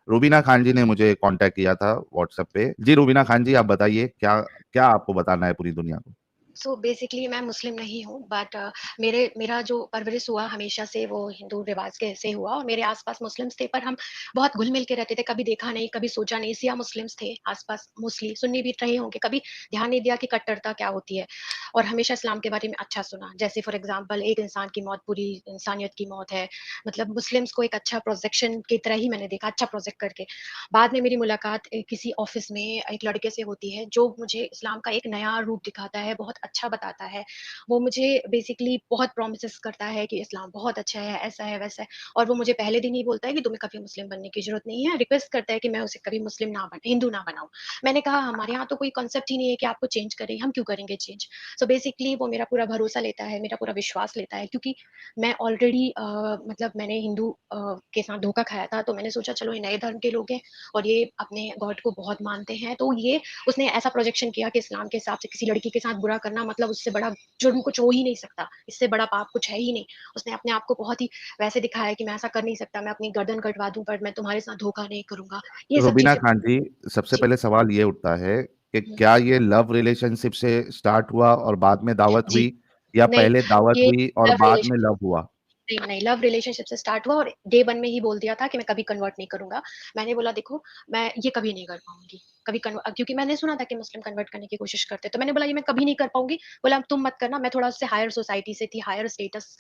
रूबीना खान जी ने मुझे कांटेक्ट किया था व्हाट्सएप पे। जी रूबीना खान जी, आप बताइए क्या क्या आपको बताना है पूरी दुनिया को। सो बेसिकली मैं मुस्लिम नहीं हूँ, बट मेरा जो परवरिश हुआ हमेशा से वो हिंदू रिवाज के से हुआ, और मेरे आसपास मुस्लिम्स थे, पर हम बहुत घुल मिल के रहते थे। कभी देखा नहीं, कभी सोचा नहीं। सिया मुस्लिम्स थे आसपास, मोस्टली सुन्नी भी रहे होंगे, कभी ध्यान नहीं दिया कि कट्टरता क्या होती है। और हमेशा इस्लाम के बारे में अच्छा सुना, जैसे फॉर एग्जाम्पल एक इंसान की मौत पूरी इंसानियत की मौत है। मतलब मुस्लिम्स को एक अच्छा प्रोजेक्शन की तरह ही मैंने देखा, अच्छा प्रोजेक्ट करके। बाद में मेरी मुलाकात किसी ऑफिस में एक लड़के से होती है जो मुझे इस्लाम का एक नया रूप दिखाता है, बहुत अच्छा बताता है। वो मुझे बेसिकली बहुत प्रोमिस करता है कि इस्लाम बहुत अच्छा है, ऐसा है वैसा है। और वो मुझे पहले दिन ही बोलता है कि तुम्हें कभी मुस्लिम बनने की जरूरत नहीं है, रिक्वेस्ट करता है कि मैं उसे कभी मुस्लिम ना बन हिंदू ना बनाऊं। मैंने कहा हमारे यहाँ तो कोई कॉन्सेप्ट ही नहीं है कि आपको चेंज करें, हम क्यों करेंगे चेंज। सो बेसिकली वो मेरा पूरा भरोसा लेता है, मेरा पूरा विश्वास लेता है, क्योंकि मैं ऑलरेडी मतलब मैंने हिंदू के साथ धोखा खाया था। तो मैंने सोचा चलो ये नए धर्म के लोग हैं और ये अपने गॉड को बहुत मानते हैं, तो ये उसने ऐसा प्रोजेक्शन किया कि इस्लाम के हिसाब से किसी लड़की के साथ बुरा करना मतलब उससे बड़ा जुर्म कुछ हो ही नहीं सकता, इससे बड़ा पाप कुछ है ही नहीं। उसने अपने आप को बहुत ही वैसे दिखाया कि मैं ऐसा कर नहीं सकता, मैं अपनी गर्दन कटवा दूं पर मैं तुम्हारे साथ धोखा नहीं करूंगा, ये सब रूबीना चीजें। खान जी, सबसे जी। पहले सवाल ये उठता है कि हम्म, क्या ये लव रिलेशनशिप से स्टार्ट हुआ और बाद में दावत जी। हुई, या नहीं, पहले दावत ये हुई और लव बाद में रिलेशन लव हुआ। नहीं नहीं, लव रिलेशनशिप से स्टार्ट हुआ, और डे वन में ही बोल दिया था कि मैं कभी कन्वर्ट नहीं करूंगा। मैंने बोला देखो मैं ये कभी नहीं कर पाऊंगी, कभी कन्वर्ट, क्योंकि मैंने सुना था कि मुस्लिम कन्वर्ट करने की कोशिश करते, तो मैंने बोला ये मैं कभी नहीं कर पाऊंगी। बोला तुम मत करना, मैं थोड़ा उससे हायर सोसाइटी से थी, हायर स्टेटस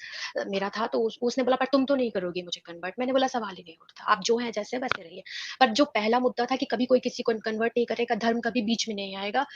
मेरा था, तो उसने बोला पर तुम तो नहीं करोगी मुझे कन्वर्ट। मैंने बोला सवाल ही नहीं उठता, आप जो है जैसे वैसे रहिए। पर जो पहला मुद्दा था कि कभी कोई किसी को कन्वर्ट नहीं करेगा, धर्म कभी बीच में नहीं आएगा,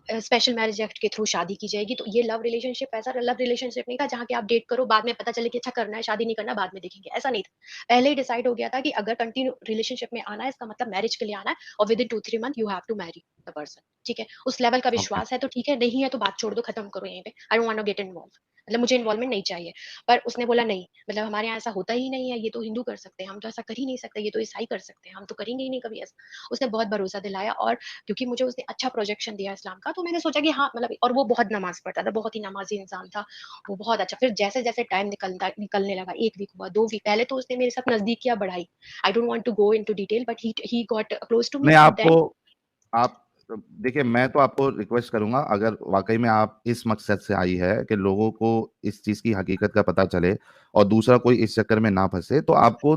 स्पेशल मैरिज एक्ट के थ्रू शादी की जाएगी, तो ये लव रिलेशनशिप ऐसा लव रिलेशनशिप नहीं था जहाँ के आप डेट करो, बाद में पता चले कि अच्छा करना है, शादी नहीं करना बाद में देखेंगे, ऐसा नहीं था। पहले ही डिसाइड हो गया था कि अगर कंटिन्यू रिलेशनशिप में आना है इसका मतलब मैरिज के लिए आना है, और within 2-3 month you have to marry the person. ठीक है, उस लेवल का ओके। विश्वास है तो ठीक है, नहीं है तो बात छोड़ दो, खत्म करो यहीं पे, I don't want to get involve. मतलब मुझे इन्वॉल्वमेंट नहीं चाहिए। पर उसने बोला नहीं, मतलब हमारे यहाँ ऐसा होता ही नहीं है, ये तो हिंदू कर सकते हैं, हम तो ऐसा कर ही नहीं सकते, ये तो ईसाई कर सकते हैं, हम तो करेंगे ही नहीं कभी ऐसा। उसने बहुत भरोसा दिलाया, और क्योंकि मुझे उसने अच्छा प्रोजेक्शन दिया इस्लाम का, तो मैंने सोचा कि हाँ मतलब, और वो बहुत नमाज पढ़ता था, बहुत ही नमाजी इंसान था। वो बहुत अच्छा, फिर जैसे जैसे टाइम निकलने लगा, 1 वीक हुआ, 2 वीक, पहले तो उसने मेरे साथ नजदीकियां बढ़ाई। I don't want to go into detail, but he got close to me, नहीं, बट आपको देन। आप देखिए, मैं तो आपको रिक्वेस्ट करूंगा, अगर वाकई में आप इस मकसद से आई है कि लोगों को इस चीज की हकीकत का पता चले और दूसरा कोई इस चक्कर में ना फंसे, तो आपको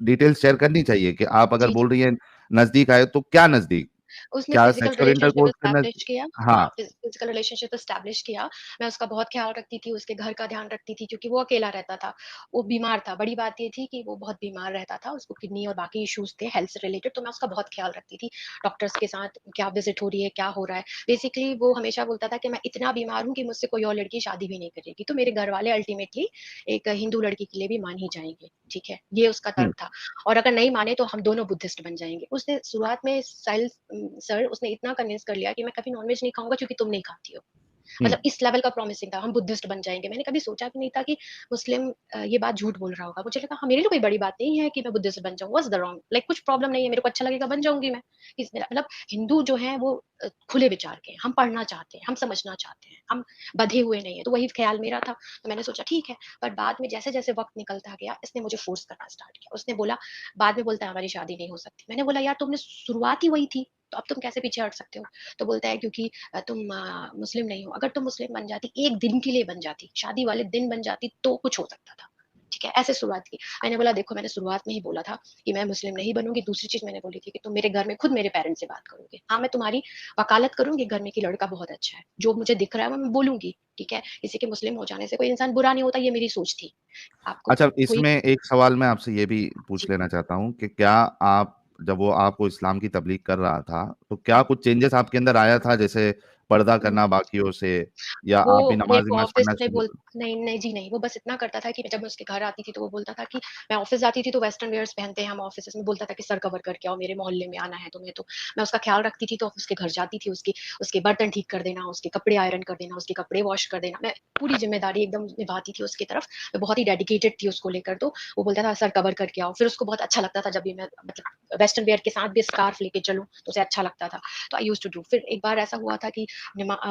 डिटेल्स शेयर करनी चाहिए कि आप अगर जी बोल जी। रही हैं नजदीक आए तो क्या नजदीक, उसने क्या फिजिकल सेक्सुअल रिलेशनशिप इंटरकोर्स के एस्टैब्लिश किया। हाँ, हाँ। फिजिकल रिलेशनशिप एस्टैब्लिश किया। मैं उसका बहुत ख्याल रखती थी, उसके घर का ध्यान रखती थी, क्योंकि वो अकेला रहता था। वो बीमार था, बड़ी बात ये थी कि वो बहुत बीमार रहता था, उसको किडनी और बाकी इश्यूज थे हेल्थ से रिलेटेड, तो मैं उसका बहुत ख्याल रखती थी। डॉक्टर्स के साथ क्या विजिट हो रही है, क्या हो रहा है। बेसिकली वो हमेशा बोलता था कि मैं इतना बीमार हूँ कि मुझसे कोई और लड़की शादी भी नहीं करेगी, तो मेरे घर वाले अल्टीमेटली एक हिंदू लड़की के लिए भी मान ही जाएंगे। ठीक है, ये उसका हम्म। तर्क था। और अगर नहीं माने तो हम दोनों बुद्धिस्ट बन जाएंगे। उसने शुरुआत में साहिल सर, उसने इतना कन्विंस कर लिया कि मैं कभी नॉनवेज नहीं खाऊंगा क्योंकि तुम नहीं खाती हो। हम्म। मतलब इस लेवल का प्रॉमिसिंग था, हम बुद्धिस्ट बन जाएंगे। मैंने कभी सोचा भी नहीं था कि मुस्लिम ये बात झूठ बोल रहा होगा। मुझे लगा हाँ, मेरे लिए कोई बड़ी बात नहीं है कि मैं बुद्धिस्ट बन जाऊँ, व्हाट्स द रॉन्ग, लाइक कुछ प्रॉब्लम नहीं है, मेरे को अच्छा लगेगा बन जाऊंगी मैं। मतलब हिंदू जो है वो खुले विचार के हैं, हम पढ़ना चाहते हैं, हम समझना चाहते हैं, हम बधे हुए नहीं है, तो वही ख्याल मेरा था। तो मैंने सोचा ठीक है। पर बाद में जैसे जैसे वक्त निकलता गया, इसने मुझे फोर्स करना स्टार्ट किया। उसने बोला, बाद में बोलता है हमारी शादी नहीं हो सकती। मैंने बोला यार तुमने शुरुआत ही वही थी, तो अब तुम कैसे पीछे हट सकते हो। तो बोलता है क्योंकि तुम मुस्लिम नहीं हो, अगर तुम मुस्लिम बन जाती, एक दिन के लिए बन जाती, शादी वाले दिन बन जाती, तो कुछ हो सकता था। ठीक है, ऐसे शुरुआत की। मैंने बोला देखो, मैंने शुरुआत में ही बोला था कि मैं मुस्लिम नहीं बनूंगी। दूसरी चीज मैंने बोली थी कि तुम मेरे घर में खुद मेरे पेरेंट्स से बात करोगे। हाँ, मैं तुम्हारी वकालत करूंगी, घर में की लड़का बहुत अच्छा है, जो मुझे दिख रहा है वो मैं बोलूंगी। ठीक है, किसी के मुस्लिम हो जाने से कोई इंसान बुरा नहीं होता, ये मेरी सोच थी। आपको अच्छा, कोई। इसमें एक सवाल मैं आपसे ये भी पूछ जी। लेना चाहता हूँ कि क्या आप, जब वो आपको इस्लाम की तबलीग कर रहा था, तो क्या कुछ चेंजेस आपके अंदर आया था, जैसे पर्दा करना बाकियों से, या वो आप भी मेरे नमाज को नमाज ऑफिस पढ़ना में शुरू बोल कर। नहीं नहीं जी नहीं, वो बस इतना करता था कि जब मैं उसके घर आती थी तो वो बोलता था कि मैं ऑफिस जाती थी तो वेस्टर्न वेयर्स पहनते हैं हम ऑफिस में, बोलता था कि सर कवर करके आओ, मेरे मोहल्ले में आना है तुम्हें। तो मैं उसका ख्याल रखती थी, तो उसके घर जाती थी, उसकी उसके बर्तन ठीक कर देना, उसके कपड़े आयरन कर देना, उसके कपड़े वॉश कर देना, मैं पूरी जिम्मेदारी एकदम निभाती थी उसकी तरफ। मैं बहुत ही डेडिकेटेड थी उसको लेकर। तो वो बोलता था सर कवर करके आओ। फिर उसको बहुत अच्छा लगता था जब भी मैं मतलब वेस्टर्न वेयर के साथ भी स्कार्फ लेके चलूं, तो उसे अच्छा लगता था। तो आई यूज टू डू। फिर एक बार ऐसा हुआ था कि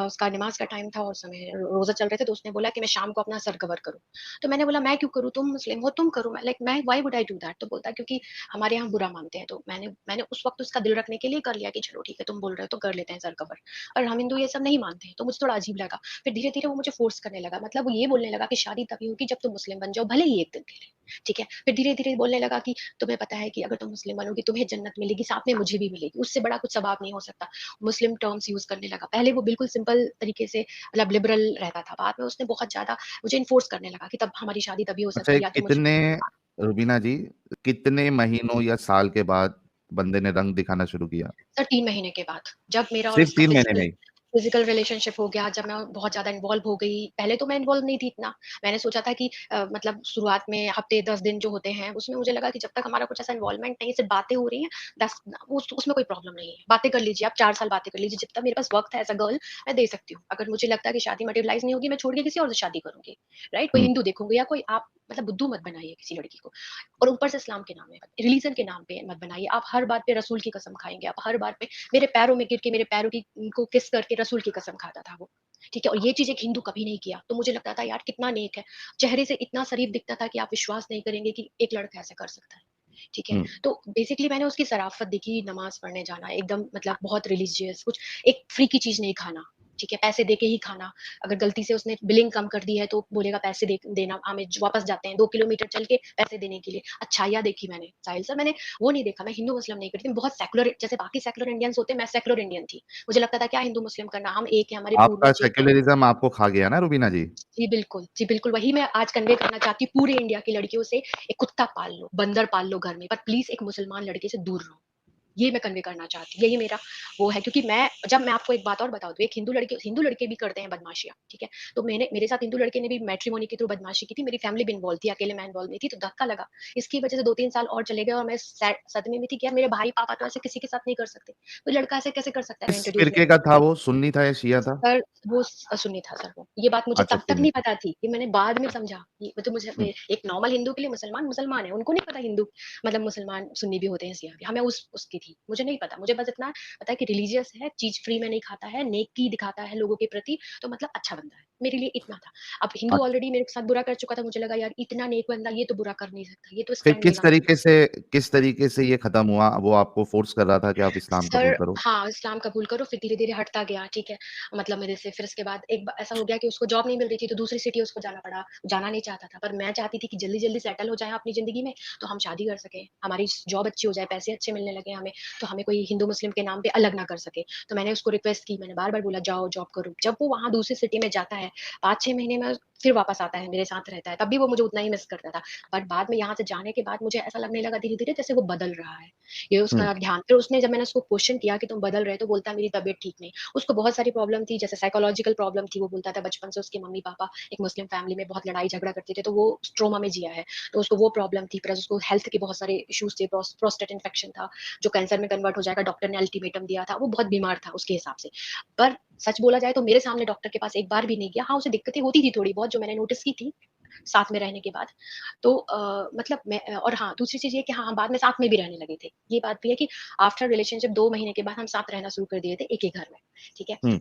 उसका नमाज़ का टाइम था और समय रोज़ा चल रहे थे, तो उसने बोला कि मैं शाम को अपना सर कवर करूँ। तो मैंने बोला मैं क्यों करूँ? तुम मुस्लिम हो, तुम करो। मैं why would I do that? तो बोलता है क्योंकि हमारे यहाँ बुरा मानते हैं। तो मैंने मैंने उस वक़्त उसका दिल रखने के लिए कर लिया कि चलो ठीक है, तुम बोल रहे हो तो कर लेते हैं सर कवर। और हम हिंदू ये सब नहीं मानते हैं, तो मुझे थोड़ा अजीब लगा। फिर धीरे-धीरे वो मुझे फ़ोर्स करने लगा, मतलब वो ये बोलने लगा कि शादी तभी होगी जब तुम मुस्लिम बन जाओ, भले ही 1 दिन के लिए, ठीक है? फिर धीरे-धीरे बोलने लगा कि तुम्हें पता है कि अगर तुम मुस्लिम बनोगी, तुम्हें जन्नत मिलेगी, साथ में मुझे भी मिलेगी, उससे बड़ा कुछ सवाब नहीं हो सकता। मुस्लिम टर्म्स यूज़ करने लगा। पहले वो बिल्कुल सिंपल तरीके से मतलब लिबरल रहता था, बाद में उसने बहुत ज़्यादा मुझे एनफ़ोर्स करने लगा कि तब हमारी शादी तभी हो अच्छा, सकती ये है या तो मुझे कितने, रुबीना जी, कितने महीनों या साल के बाद बंदे ने रंग दिखाना शुरू किया? सर 3 महीने के बाद, जब मेरा और सिर्फ उसका 3 महीने में ही? फिज़िकल रिलेशनशिप हो गया, जब मैं बहुत ज़्यादा इन्वॉल्व हो गई। पहले तो मैं इन्वॉल्व नहीं थी इतना। मैंने सोचा था कि मतलब शुरुआत में हफ़्ते 10 दिन जो होते हैं, उसमें मुझे लगा कि जब तक हमारा कुछ ऐसा इन्वॉल्वमेंट नहीं है, सिर्फ़ बातें हो रही हैं, 10 उसमें कोई प्रॉब्लम नहीं है। बातें कर लीजिए, आप 4 साल बातें कर लीजिए, जब तक मेरे पास वक़्त है एज़ अ गर्ल, मैं दे सकती हूँ। अगर मुझे लगता है कि शादी मटेरियलाइज़ नहीं होगी, मैं छोड़ के किसी और से शादी करूँगी, राइट? कोई हुँ। हिंदू देखूँगी या कोई आप मतलब बुद्धू मत बनाइए किसी लड़की को। और ऊपर से इस्लाम के नाम में, रिलीजन के नाम पे मत बनाइए। आप हर बात पे रसूल की कसम खाएँगे, आप हर बात पे मेरे पैरों में गिर के मेरे पैरों की को किस करके रसूल की कसम खाता था वो। ठीक है? और ये चीज़ एक हिंदू कभी नहीं किया। तो मुझे लगता था यार कितना नेक है। चेहरे से इतना शरीफ दिखता था कि आप विश्वास नहीं करेंगे कि एक लड़का ऐसा कर सकता है। ठीक है? हुँ। तो बेसिकली मैंने उसकी शराफ़त देखी, नमाज़ पढ़ने जाना, एकदम मतलब बहुत रिलीजियस, कुछ एक फ्री की चीज़ नहीं खाना। ठीक है? पैसे दे के ही खाना। अगर गलती से उसने बिलिंग कम कर दी है तो बोलेगा पैसे देना, हमें वापस जाते हैं 2 किलोमीटर चल के पैसे देने के लिए। अच्छाइयाँ देखी मैंने। साहिल सर, मैंने वो नहीं देखा, मैं हिंदू-मुस्लिम नहीं करती, मैं बहुत सेक्युलर, जैसे बाकी सेक्युलर इंडियंस होते हैं, मैं सेक्युलर इंडियन थी। मुझे लगता था क्या हिंदू-मुस्लिम करना, हम एक हैं, हमारे आपका पूर्वज एक हैं। सेक्युलरिज़्म आपको खा गया ना रुबीना जी? जी बिल्कुल, वही मैं आज कन्वे करना चाहती हूँ पूरे इंडिया की लड़कियों से, एक कुत्ता पाल लो, बंदर पाल लो घर में, पर प्लीज़ एक मुसलमान लड़के से दूर रहो। ये मैं कन्वे करना चाहती हूँ, यही मेरा वो है, क्योंकि मैं आपको एक बात और बता दूँ, एक हिंदू लड़के भी करते हैं बदमाशियाँ, ठीक है? तो मेरे साथ हिंदू लड़के ने भी मैट्रिमोनी के थ्रू बदमाशी की थी, मेरी फैमिली भी इन्वॉल्व थी, अकेले मैं इन्वॉल्व नहीं थी, तो धक्का लगा। इसकी वजह से 2-3 साल और चले गए और मैं सदमे में थी कि यार मेरे भाई-पापा तो ऐसे किसी के साथ नहीं कर सकते। कोई लड़का ऐसे कैसे कर सकता है किस इंट्रोड्यूस फ़िरके लड़की का को? था वो? सुन्नी था या शिया था? सर, वो सुन्नी था सर वो। ये बात मुझे अच्छा, तब तक सुन्नी नहीं था। पता थी, ये मैंने बाद में समझा। ये मतलब मुझे हुँ। एक नॉर्मल हिंदू के लिए मुसलमान, मुसलमान है, उनको नहीं पता हिंदू मतलब मुसलमान सुन्नी भी होते हैं, शिया भी। हाँ, मैं उसकी थी। मुझे नहीं पता, मुझे बस इतना पता है कि रिलीजियस है, चीज़ फ्री में नहीं खाता है, नेकी दिखाता है लोगों के प्रति, तो मतलब अच्छा बंदा है। मेरे लिए इतना था। अब हिंदू अच्छा, ऑलरेडी मेरे साथ बुरा कर चुका था, मुझे लगा यार इतना नेक बंदा ये तो बुरा कर नहीं सकता, ये तो फिर स्टैंड लेगा मेरे लिए। किस तरीके से ये खत्म हुआ? वो आपको फ़ोर्स कर रहा था कि आप इस्लाम कबूल सर करो? हाँ, इस्लाम कबूल करो, फिर धीरे-धीरे हटता गया, ठीक है? मतलब मेरे से फिर उसके बाद एक बा ऐसा हो गया कि उसको जॉब नहीं मिल रही थी, तो दूसरी सिटी उसको जाना पड़ा। जाना नहीं चाहता था, पर मैं चाहती थी कि जल्दी-जल्दी सेटल हो जाएँ अपनी ज़िंदगी में, तो हम शादी कर सकें। हमारी जॉब अच्छी हो जाए, पैसे अच्छे मिलने लगे हमें, तो हमें कोई हिंदू-मुस्लिम के नाम पे अलग ना कर सके। तो मैंने उसको रिक्वेस्ट की, मैंने बार-बार बोला, "जाओ, जॉब करो।" जब वो वहाँ दूसरी सिटी में जाता है, 5-6 महीने में फिर वापस आता है, मेरे साथ रहता है, तब भी वो मुझे उतना ही मिस करता था। बट बाद में यहाँ से जाने के बाद मुझे ऐसा लगने लगा धीरे-धीरे जैसे वो बदल रहा है। ये हुँ। उसका ध्यान, फिर उसने जब मैंने उसको क्वेश्चन किया कि तुम बदल रहे हो, तो बोलता है मेरी तबीयत ठीक नहीं। उसको बहुत सारी प्रॉब्लम थी, जैसे साइकोलॉजिकल प्रॉब्लम थी, वो बोलता था बचपन से उसके मम्मी-पापा एक मुस्लिम फैमिली में बहुत लड़ाई झगड़ा करते थे, तो वो ट्रॉमा में जिया है। तो उसको वो प्रॉब्लम थी, प्लस उसको हेल्थ के बहुत सारे इश्यूज़ थे, प्रोस्टेट इन्फेक्शन था, जो कैंसर में कन्वर्ट हो जाएगा, डॉक्टर ने अल्टीमेटम दिया था। वो बहुत बीमार था उसके हिसाब से। पर सच बोला जाए तो मेरे सामने डॉक्टर के पास एक बार भी नहीं गया। हाँ, उसे दिक्कतें होती थी थोड़ी बहुत जो मैंने नोटिस की थी, साथ में रहने के बाद। तो मतलब और हाँ, दूसरी चीज़ ये कि हाँ, हम बाद में साथ में भी रहने लगे थे। ये बात भी है कि आफ्टर रिलेशनशिप 2 महीने के बाद हम साथ रहना शुरू कर दिए थे एक ही घर में, ठीक है? हुँ।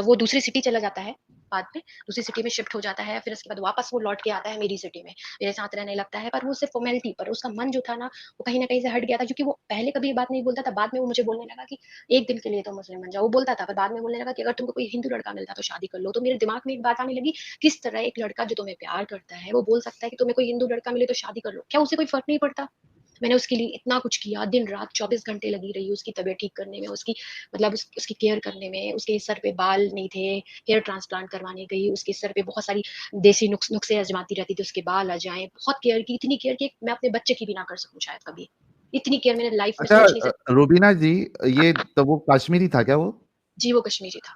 वो दूसरी सिटी चला जाता है बाद में, दूसरी सिटी में शिफ्ट हो जाता है, फिर उसके बाद वापस वो लौट के आता है मेरी सिटी में, मेरे साथ रहने लगता है, पर वो सिर्फ़ फ़ॉर्मेलिटी पर, उसका मन जो था ना, वो कहीं न कहीं से हट गया था, क्योंकि वो पहले कभी ये बात नहीं बोलता था, बाद में वो मुझे बोलने लगा कि, "1 दिन के लिए तो मुस्लिम बन जाओ।" वो बोलता था, पर बाद में बोलने लगा कि, "अगर तुमको कोई हिंदू लड़का मिलता तो शादी कर लो।" तो मेरे दिमाग में एक बात आने लगी, किस तरह एक लड़का जो तुम्हें प्यार करता है, वो बोल सकता है कि तुम्हें कोई हिंदू लड़का मिले तो शादी कर लो। क्या उसे कोई फ़र्क नहीं पड़ता? मैंने उसके लिए इतना कुछ किया, दिन-रात 24 घंटे लगी रही उसकी तबीयत ठीक करने में, उसकी मतलब उसकी केयर करने में, उसके सर पे बाल नहीं थे, हेयर ट्रांसप्लांट करवाने गई, उसके सर पे बहुत सारी देसी नुस्खे आज़माती रहती थी, उसके बाल आ जाएँ, बहुत केयर की, इतनी केयर की मैं अपने बच्चे की भी ना कर सकूँ शायद कभी। इतनी केयर मैंने लाइफ़ में अच्छा, सोच नहीं सकती। रुबीना जी, ये तो वो कश्मीरी था क्या वो? जी, वो कश्मीरी था।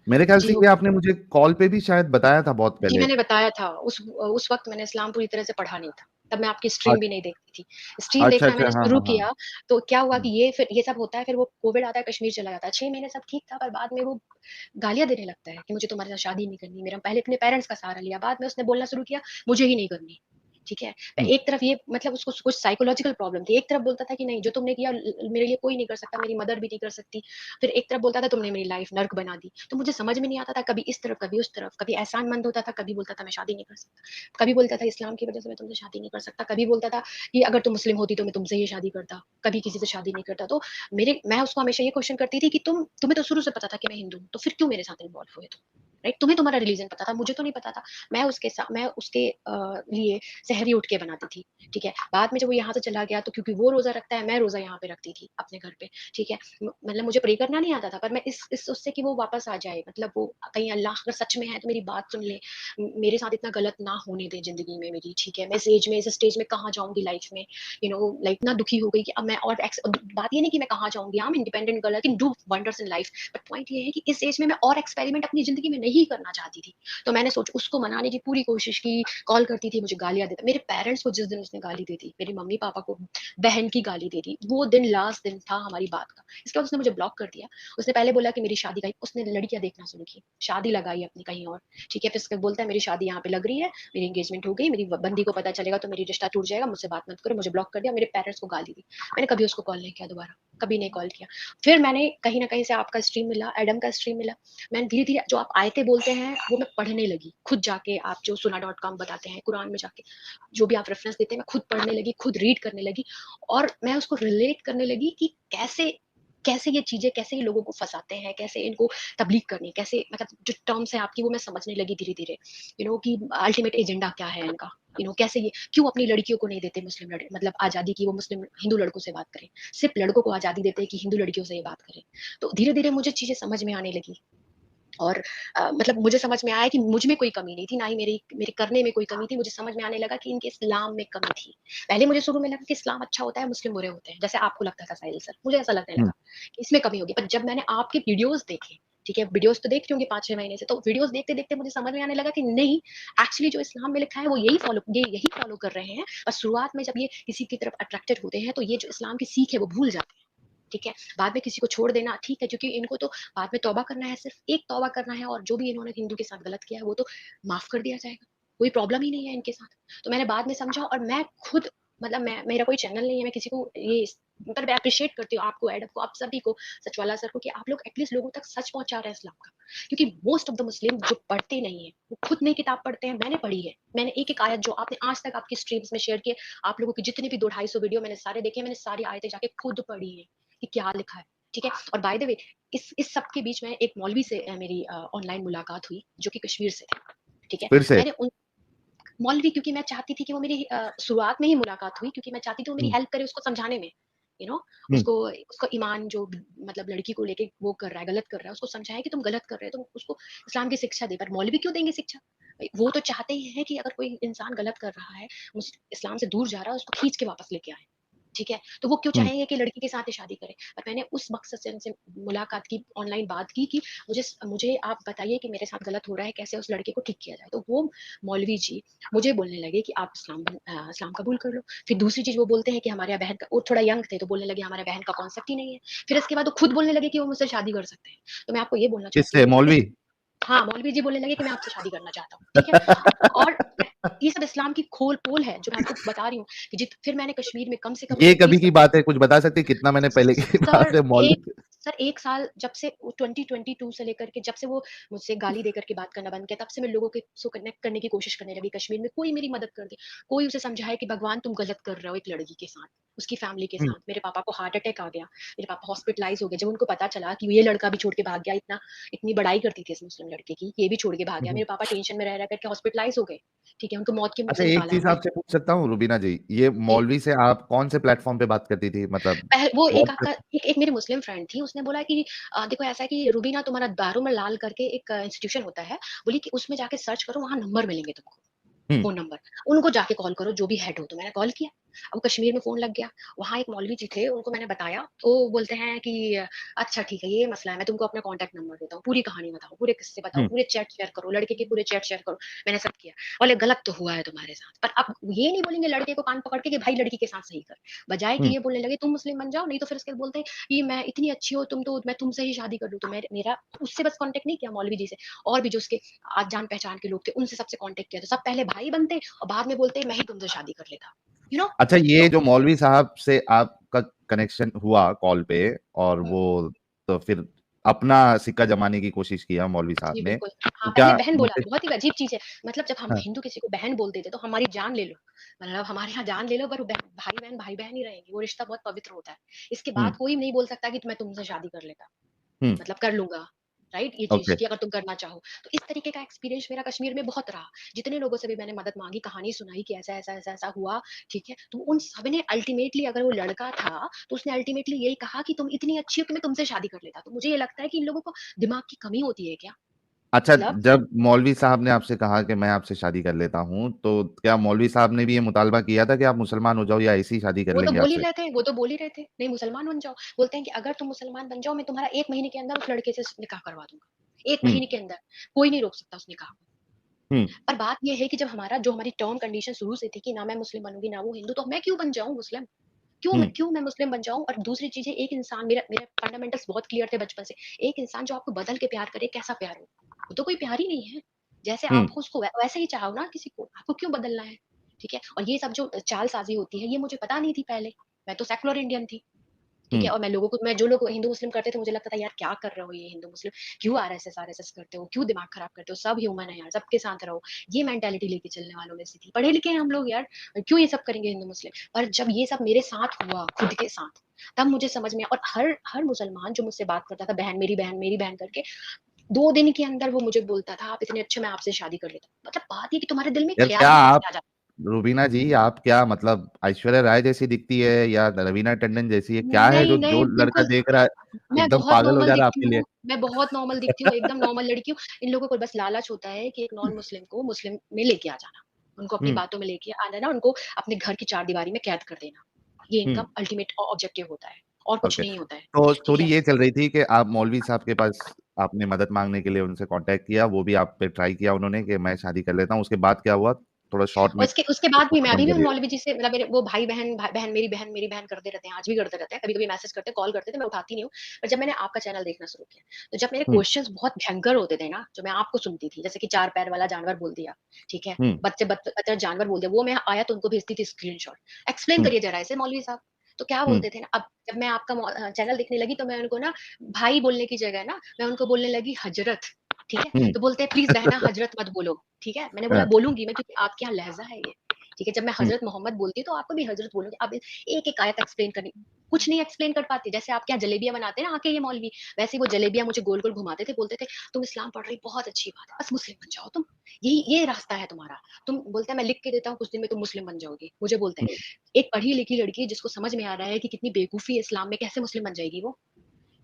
मेरे ख़्याल जी, से वो ये आपने मुझे कॉल पे भी शायद बताया था बहुत जी, पहले। मैंने बताया था। उस वक़्त मैंने इस्लाम पूरी तरह से पढ़ा नहीं था। तब मैं आपकी अ स्ट्रीम भी नहीं देखती थी। स्ट्रीम अच्छा, देखना अच्छा। मैंने हाँ, शुरू हाँ, हाँ। किया, तो क्या हुआ कि हुँ। ये सब होता है, फिर वो कोविड आता है, कश्मीर चला जाता है। 6 महीने सब ठीक था, पर बाद में वो गालियाँ देने लगता है कि मुझे तुम्हारे साथ शादी नहीं करनी। मेरा पहले अपने पेरेंट्स का सहारा लिया, बाद में उसने बोलना शुरू किया, मुझे ही नहीं करनी। ठीक है? हुँ, एक तरफ ये मतलब उसको कुछ साइकोलॉजिकल प्रॉब्लम थी, एक तरफ बोलता था कि नहीं जो तुमने किया मेरे लिए कोई नहीं कर सकता, मेरी मदर भी नहीं कर सकती। फिर एक तरफ बोलता था तुमने मेरी लाइफ नर्क बना दी। तो मुझे समझ में नहीं आता था, कभी इस तरफ, कभी उस तरफ, कभी एहसानमंद होता था, कभी बोलता था मैं शादी नहीं कर सकता। कभी बोलता था इस्लाम की वजह से मैं तुमसे शादी नहीं कर सकता, कभी बोलता था कि अगर तुम मुस्लिम होती तो मैं तुमसे ही शादी करता, कभी किसी से शादी नहीं करता। तो मैं उसको हमेशा ये क्वेश्चन करती थी कि तुम्हें तो शुरू से पता था कि मैं हिंदू हूँ, तो फिर क्यों मेरे साथ इन्वॉल्व हुए तुम? राइट? तुम्हें तुम्हारा रिलीजन पता था, मुझे तो नहीं पता था। मैं उसके लिए सहरी उठ के बनाती थी, ठीक है? बाद में जब वो यहाँ से चला गया तो क्योंकि वो रोज़ा रखता है, मैं रोज़ा यहाँ पे रखती थी अपने घर पे, ठीक है? मतलब मुझे प्रे करना नहीं आता था, पर मैं इस उससे कि वो वापस आ जाए, मतलब वो कहीं अल्लाह अगर सच में है तो मेरी बात सुन ले, मेरे साथ इतना गलत ना होने दे ज़िंदगी में मेरी, ठीक है? मैं इस एज में, इस स्टेज में कहाँ जाऊँगी लाइफ में, लाइक इतना दुखी हो गई कि अब मैं और बात ये नहीं कि मैं कहाँ जाऊँगी, I am independent girl, I can do wonders in life, but point ये है कि इस एज में मैं और एक्सपेरिमेंट अपनी ज़िंदगी में नहीं करना चाहती थी। तो मैंने उसको मनाने की पूरी कोशिश की, कॉल करती थी, मुझे गालियाँ देता। मेरे पेरेंट्स को जिस दिन उसने गाली दी थी, मेरे मम्मी-पापा को बहन की गाली दी थी, वो दिन लास्ट दिन था हमारी बात का। इसके बाद उसने मुझे ब्लॉक कर दिया। उसने पहले बोला कि मेरी शादी का उसने लड़कियाँ देखना शुरू की, शादी लगाई अपनी कहीं और, ठीक है? फिर उसके बोलता है मेरी शादी यहाँ पे लग रही है, मेरी एंगेजमेंट हो गई, मेरी बंदी को पता चलेगा तो मेरी रिश्ता टूट जाएगा, मुझसे बात मत करो, मुझे ब्लॉक कर दिया, मेरे पेरेंट्स को गाली दी। मैंने कभी उसको कॉल नहीं किया दोबारा, कभी नहीं कॉल किया। फिर मैंने कहीं न कहीं से आपका स्ट्रीम मिला, एडम का स्ट्रीम मिला। मैंने धीरे-धीरे जो आप आयतें बोलते हैं, वो मैं पढ़ने लगी। खुद जाके आप जो सुना डॉट कॉम बताते हैं, कुरान में जाके, जो भी आप रेफ़रेंस देते हैं, मैं खुद पढ़ने लगी, खुद रीड करने लगी और मैं उसको रिलेट करने लगी कि कैसे कैसे ये चीज़ें कैसे ये लोगों को फँसाते हैं, कैसे इनको तब्लीग करनी है, कैसे मतलब जो टर्म्स हैं आपकी वो मैं समझने लगी धीरे-धीरे, कि अल्टीमेट एजेंडा क्या है इनका, कैसे ये क्यों अपनी लड़कियों को नहीं देते मुस्लिम मतलब आज़ादी की वो मुस्लिम हिंदू लड़कों से बात करें। सिर्फ़ लड़कों को आज़ादी देते हैं कि हिंदू लड़कियों से ये बात करें। तो धीरे-धीरे मुझे चीज़ें समझ में आने लगी। और मतलब मुझे समझ में आया कि मुझ में कोई कमी नहीं थी, ना ही मेरे मेरे करने में कोई कमी थी। मुझे समझ में आने लगा कि इनके इस्लाम में कमी थी। पहले मुझे शुरू में लगा कि इस्लाम अच्छा होता है, मुस्लिम बुरे होते हैं, जैसे आपको लगता था साहिल सर, मुझे ऐसा लगने हुँ। लगा कि इसमें कमी होगी। पर जब मैंने आपके वीडियोज़ देखे, ठीक है? वीडियोज़ तो देख रही होंगी 5-6 महीने से, तो वीडियोज़ देखते-देखते मुझे समझ में आने लगा कि नहीं, एक्चुअली जो इस्लाम में लिखा है वो यही फॉलो कर रहे हैं। और शुरुआत में जब ये किसी की तरफ अट्रैक्टेड होते हैं, तो ये जो इस्लाम की सीख है वो भूल जाते हैं। ठीक है? बाद में किसी को छोड़ देना ठीक है, क्योंकि इनको तो बाद में तौबा करना है, सिर्फ़ एक तौबा करना है और जो भी इन्होंने हिंदू के साथ गलत किया है, वो तो माफ़ कर दिया जाएगा। कोई प्रॉब्लम ही नहीं है इनके साथ। तो मैंने बाद में समझा और मैं खुद मतलब मेरा कोई चैनल नहीं है, मैं किसी को पर मैं एप्रिशिएट करती हूँ आपको, एडम को, आप सभी को, सचवाला सर को कि आप लोग एटलीस्ट लोगों तक सच पहुँचा रहे हैं इस्लाम का। क्योंकि मोस्ट ऑफ द मुस्लिम जो पढ़ते नहीं हैं, वो खुद नहीं किताब पढ़ते हैं, मैंने पढ़ी है। मैंने एक-एक आयत जो आपने आज तक आपकी स्ट्रीम्स में शेयर किए, आप लोगों की जितनी भी 2-250 वीडियो मैंने सारे देखे, मैंने सारी आयतें जाके खुद पढ़ी हैं, कि क्या लिखा है। ठीक है? और बाय द वे इस सब के बीच में एक मौलवी से मेरी ऑनलाइन मुलाकात हुई, जो कि कश्मीर से थे। ठीक है? फिर से? मैंने उन मौलवी क्योंकि मैं चाहती थी कि वो मेरी शुरुआत में ही मुलाकात हुई क्योंकि मैं चाहती थी वो मेरी हुँ, हेल्प करे उसको समझाने में, यू नो हुँ। उसको उसका ईमान जो मतलब लड़की को लेके वो कर रहा है, गलत कर रहा है, उसको समझाएँ कि तुम गलत कर रहे हो, तुम उसको इस्लाम की शिक्षा दे। पर मौलवी क्यों देंगे शिक्षा? वो तो चाहते ही हैं कि अगर कोई इंसान गलत कर रहा है, इस्लाम से दूर जा रहा है, उसको खींच के वापस लेके आएँ। ठीक है? तो वो क्यों हुँ। चाहेंगे कि लड़की के साथ ही शादी करें? पर मैंने उस मकसद से उनसे मुलाकात की, ऑनलाइन बात की कि मुझे आप बताइए कि मेरे साथ गलत हो रहा है, कैसे उस लड़के को ठीक किया जाए? तो वो मौलवी जी मुझे बोलने लगे कि आप इस्लाम कबूल कर लो। फिर दूसरी चीज़ वो बोलते हैं कि हमारे यहाँ बहन का वो थोड़ा यंग थे, तो बोलने लगे हमारे बहन का कॉन्सेप्ट ही नहीं है। फिर इसके बाद वो खुद बोलने लगे कि वो मुझसे शादी कर सकते हैं। तो मैं आपको ये बोलना चाहती किससे? हूँ कि मौलवी? हाँ, मौलवी जी बोलने लगे कि मैं आपसे शादी करना चाहता हूँ, ठीक है? और ये सब इस्लाम की खोल-पोल है, जो मैं आपको बता रही हूँ कि फिर मैंने कश्मीर में कम से कम ये उसको कभी 30 की बात है? कुछ बता सकते हैं कितना महीने पहले की सर बात है एक मौलवी? सर 1 साल जब से वो 2022 से लेकर के जब से वो मुझसे गाली देकर के बात करना बंद किया, तब से मैं लोगों के सो कनेक्ट करने की कोशिश करने लगी कश्मीर में। कोई मेरी मदद कर दे, कोई उसे समझाए कि भगवान तुम गलत कर रहे हो एक लड़की के साथ, उसकी फैमिली के हुँ। साथ। मेरे पापा को हार्ट अटैक आ गया, मेरे पापा हॉस्पिटलाइज़ हो गए। जब उनको पता चला कि ये लड़का भी छोड़ के भाग गया, इतनी बड़ाई करती थी इस मुस्लिम लड़के की, ये भी छोड़ के भाग हुँ, गया। हुँ। मेरे पापा टेंशन में रह कर के हॉस्पिटलाइज़ हो गए, ठीक है? उनको मौत के मुँह अच्छा, से एक निकाला चीज़ हमने। आपसे पूछ सकता हूँ रुबीना जी, ये जी। मौलवी से आप कौन से प्लेटफ़ॉर्म पे बात करती थी? मतलब वो एक व्हाट्सएप? आपका एक मेरी मुस्लिम फ्रेंड थी, उसने बोला कि देखो ऐसा है कि रूबीना तुम्हारा दारुमल करके एक इंस्टीट्यूशन होता है, बोली कि उसमें जाके सर्च करो, वहाँ नंबर मिलेंगे तुमको, हुँ, फ़ोन नंबर। उनको जाके कॉल करो, जो भी हेड हो। तो मैंने कॉल किया। अब कश्मीर में फ़ोन लग गया, वहाँ एक मौलवी जी थे, उनको मैंने बताया, तो बोलते हैं कि अच्छा ठीक है, ये मसला है, मैं तुमको अपना कॉन्टैक्ट नंबर देता हूँ, पूरी कहानी बताओ, पूरे किस्से बताओ, हुँ, पूरे चैट शेयर करो, लड़के के पूरे चैट शेयर करो। मैंने सब किया। बोले गलत तो हुआ है तुम्हारे साथ, पर अब ये नहीं बोलेंगे लड़के को कान पकड़ के कि भाई लड़की के साथ सही कर। बजाए कि हुँ। ये बोलने लगे तुम मुस्लिम बन जाओ, नहीं तो फिर उसके बाद बोलते हैं ये मैं इतनी अच्छी हो तुम तो मैं तुमसे ही शादी कर लूँ। तो मेरा उससे बस कॉन्टैक्ट नहीं किया मौलवी जी से, और भी जो उसके आज जान पहचान के लोग थे उनसे सबसे कॉन्टैक्ट किया। तो सब पहले भाई बनते और बाद में बोलते मैं ही तुमसे शादी कर लेता। यू नो अच्छा, ये तो जो मौलवी साहब से आपका कनेक्शन हुआ कॉल पे, और हुँ, वो तो फिर अपना सिक्का जमाने की कोशिश किया मौलवी साहब जी ने, बिल्कुल। हाँ, तो क्या पहले बहन बोला उनसे था, बहुत ही अजीब चीज़ है। मतलब जब हम हाँ, हिंदू किसी को बहन बोल देते तो हमारी जान ले लो। मतलब हमारे यहाँ जान ले लो पर भाई-बहन भाई-बहन ही रहेंगे, वो रिश्ता बहुत पवित्र होता है। इसके हुँ, बाद कोई नहीं बोल सकता कि मैं तुमसे शादी कर लेता। हुँ, मतलब कर लूँगा, राइट? ये चीज़ ओके, कि अगर तुम करना चाहो। तो इस तरीके का एक्सपीरियंस मेरा कश्मीर में बहुत रहा। जितने लोगों से भी मैंने मदद माँगी, कहानी सुनाई कि ऐसा हुआ, ठीक है? तो उन सब ने अल्टीमेटली अगर वो लड़का था, तो उसने अल्टीमेटली यही कहा कि तुम इतनी अच्छी हो कि मैं तुमसे शादी कर लेता। तो मुझे ये लगता है कि इन लोगों को दिमाग की कमी होती है क्या? अच्छा, मतलब जब मौलवी साहब ने आपसे कहा कि मैं आपसे शादी कर लेता हूँ, तो क्या मौलवी साहब ने भी ये मुतालबा किया था कि आप मुसलमान हो जाओ या ऐसे ही शादी कर लेंगे आपसे? वो तो बोल ही रहे थे, नहीं मुसलमान बन जाओ। बोलते हैं कि अगर तुम मुसलमान बन जाओ, मैं तुम्हारा 1 महीने के अंदर उस लड़के से निकाह करवा दूँगा। 1 हुँ, महीने के अंदर, कोई नहीं रोक सकता उस निकाह को। हुँ, पर बात ये है कि जब हमारी टर्म कंडीशन शुरू से थी कि ना मैं मुस्लिम बनूँगी, ना वो हिंदू, तो मैं क्यों बन जाऊँ मुस्लिम? हुँ, क्यों मैं मुस्लिम बन जाऊँ? और दूसरी चीज़ है, एक इंसान मेरा मेरे फंडामेंटल्स बहुत क्लियर थे बचपन से। एक इंसान जो आपको बदल के प्यार करे, कैसा प्यार हो? वो तो कोई प्यार ही नहीं है। जैसे हुँ, आप हो उसको वैसे ही चाहो ना किसी को, आपको क्यों बदलना है? ठीक है? और ये सब जो चालसाज़ी होती है, ये मुझे पता नहीं थी पहले। मैं तो सेक्युलर इंडियन थी। ठीक हुँ, है? और मैं जो लोग हिंदू-मुस्लिम करते थे, मुझे लगता था यार क्या कर रहे हो ये हिंदू-मुस्लिम? क्यों आरएसएस करते हो? क्यों दिमाग खराब करते हो? सब ह्यूमन है यार, सबके साथ रहो। ये मेंटालिटी लेके चलने वालों में से थी। पढ़े लिखे हैं हम लोग यार, क्यों ये सब करेंगे हिंदू-मुस्लिम? पर जब ये सब मेरे साथ हुआ, खुद के साथ, तब मुझे समझ में आया। और हर हर मुसलमान जो मुझसे बात करता था, मेरी बहन करके, 2 दिन के अंदर वो मुझे बोलता था, "आप इतने अच्छे, मैं आपसे शादी कर लेता हूँ।" मतलब बात ये है कि तुम्हारे दिल में यार ख़्याल क्या भी आप कैसे आ जाता रूबीना जी, आप क्या मतलब ऐश्वर्या राय जैसी दिखती है या रवीना टंडन जैसी है? क्या है नहीं, जो नहीं, जो लड़का बिल्कुल देख रहा है मैं एकदम बहुत पागल हो नॉर्मल जा रहा है दिखती आपके लिए? हूँ, मैं बहुत नॉर्मल दिखती हूँ, एकदम नॉर्मल लड़की हूँ। इन लोगों को बस लालच होता है कि एक नॉन मुस्लिम को मुस्लिम में लेके आ जाना। उनको अपनी हुँ, बातों में लेके आ जाना, उनको अपने घर की चारदीवारी में कैद कर देना। ये हुँ, इनका अल्टीमेट ऑब्जेक्टिव होता है और कुछ ओके। नहीं होता है। तो ठीक स्टोरी है? ये चल रही थी कि आप मौलवी साहब के पास आपने मदद माँगने के लिए उनसे कॉन्टैक्ट किया, वो भी आप पे ट्राई किया उन्होंने कि मैं शादी कर लेता हूँ, उसके बाद क्या हुआ? थोड़ा शॉर्ट और में उसके उसके बाद उसको भी मैं खत्म अभी भी उन करिएगा। मौलवी जी से मतलब मेरे वो भाई-बहन मेरी बहन करते रहते हैं, आज भी करते रहते हैं। कभी-कभी मैसेज करते हैं, कॉल करते थे, मैं उठाती नहीं हूँ। पर जब मैंने आपका चैनल देखना शुरू किया, तो जब मेरे हुँ, क्वेश्चन्स बहुत भयंकर होते थे ना, जो मैं आपको सुनती थी, जैसे कि 4 पैर वाला जानवर बोल दिया, ठीक है? हुँ, बच्चे जानवर बोल दिया, वो मैं आया तो उनको भेजती थी स्क्रीनशॉट। एक्सप्लेन हुँ, करिए ज़रा इसे मौलवी साहब। तो क्या हुँ, बोलते थे ना, अब जब मैं आपका चैनल देखने लगी, तो मैं उनको ना भाई बोलने की जगह ना, मैं उनको बोलने लगी हज़रत, ठीक है? हुँ, तो बोलते हैं प्लीज़ बहना हज़रत मत बोलो, ठीक है? मैंने बोला हाँ, बोलूँगी मैं क्योंकि आपके यहाँ लहज़ा है ये, ठीक है? जब मैं हुँ, हज़रत मोहम्मद बोलती हूँ तो आपको भी हज़रत बोलूँगी। अब एक-एक आयत एक्सप्लेन करनी, कुछ नहीं एक्सप्लेन कर पाती। जैसे आपके यहाँ जलेबियाँ बनाते हैं ना आके ये मौलवी, वैसे ही वो जलेबियाँ मुझे गोल-गोल घुमाते थे, बोलते थे, "तुम इस्लाम पढ़ रही, बहुत अच्छी बात है, बस मुस्लिम बन जाओ तुम। ये रास्ता है तुम्हारा।" तुम बोलते हैं मैं लिख के देता हूँ, कुछ दिन में तुम मुस्लिम बन जाओगी। मुझे बोलते हुँ, हैं, एक पढ़ी-लिखी लड़की जिसको समझ में आ रहा है कि कितनी बेवकूफ़ी है इस्लाम में, कैसे मुस्लिम बन जाएगी वो?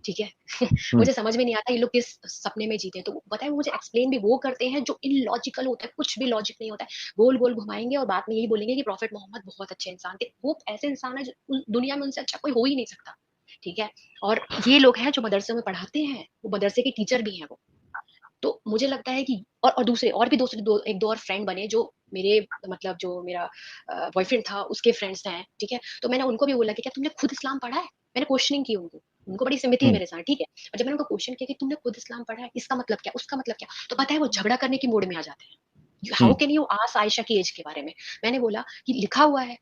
ठीक है? हुँ, मुझे समझ में नहीं आता ये लोग किस सपने में जीते हैं। तो पता है वो मुझे एक्सप्लेन भी वो करते हैं जो इलॉजिकल होता है, कुछ भी लॉजिक नहीं होता है। गोल-गोल घुमाएँगे और बाद में यही बोलेंगे कि प्रॉफेट मोहम्मद बहुत अच्छे इंसान थे। वो ऐसे इंसान है जो दुनिया में उनसे अच्छा कोई हो ही नहीं सकता। ठीक है? और ये लोग हैं जो मदरसे में पढ़ाते हैं, वो मदरसे के टीचर भी हैं वो। तो मुझे लगता है कि दूसरे 1-2 और फ्रेंड बने जो मेरे मतलब जो मेरा बॉयफ्रेंड था उसके फ्रेंड्स हैं, ठीक है? तो मैंने उनको भी बोला कि क्या तुमने खुद इस्लाम पढ़ा है? मैंने क्वेश्चनिंग की उनको। उनको बड़ी सिम्पैथी है हुँ, मेरे साथ, ठीक है? और जब मैंने उनको क्वेश्चन किया कि तुमने खुद इस्लाम पढ़ा है, इसका मतलब क्या? उसका मतलब क्या? तो पता है वो झगड़ा करने की मूड में आ जाते हैं। हुँ, how can you ask Ayesha की एज के बारे में? मैंने बोला कि लिखा हुआ है,